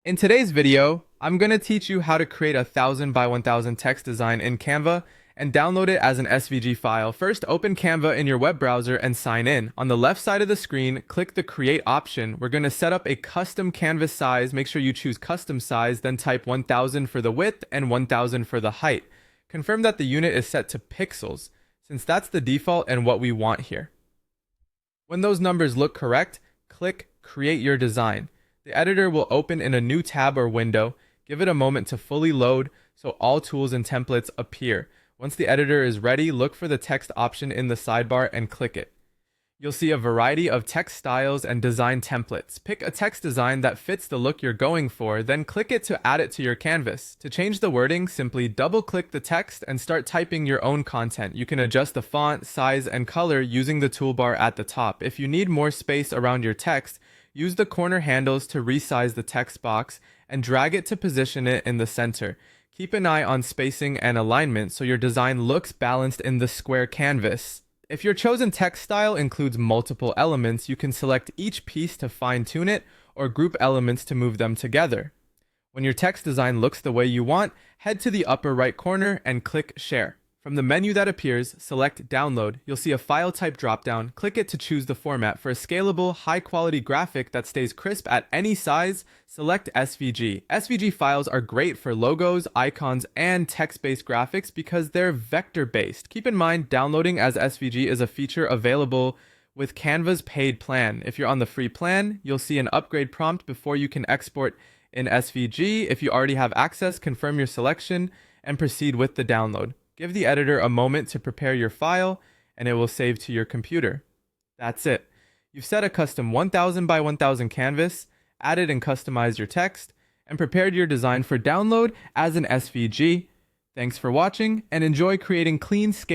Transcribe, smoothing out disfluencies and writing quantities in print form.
In today's video, I'm going to teach you how to create a 1000 by 1000 text design in Canva and download it as an SVG file. First, open Canva in your web browser and sign in. On the left side of the screen, click the Create option. We're going to set up a custom canvas size. Make sure you choose custom size, then type 1000 for the width and 1000 for the height. Confirm that the unit is set to pixels, since that's the default and what we want here. When those numbers look correct, click Create Your Design. The editor will open in a new tab or window. Give it a moment to fully load so all tools and templates appear. Once the editor is ready, look for the text option in the sidebar and click it. You'll see a variety of text styles and design templates. Pick a text design that fits the look you're going for, then click it to add it to your canvas. To change the wording, simply double-click the text and start typing your own content. You can adjust the font, size, and color using the toolbar at the top. If you need more space around your text, use the corner handles to resize the text box and drag it to position it in the center. Keep an eye on spacing and alignment so your design looks balanced in the square canvas. If your chosen text style includes multiple elements, you can select each piece to fine-tune it or group elements to move them together. When your text design looks the way you want, head to the upper right corner and click Share. From the menu that appears, select Download. You'll see a file type dropdown. Click it to choose the format. For a scalable, high-quality graphic that stays crisp at any size, select SVG. SVG files are great for logos, icons, and text-based graphics because they're vector-based. Keep in mind, downloading as SVG is a feature available with Canva's paid plan. If you're on the free plan, you'll see an upgrade prompt before you can export in SVG. If you already have access, confirm your selection and proceed with the download. Give the editor a moment to prepare your file, and it will save to your computer. That's it. You've set a custom 1000 by 1000 canvas, added and customized your text, and prepared your design for download as an SVG. Thanks for watching, and enjoy creating clean, scalable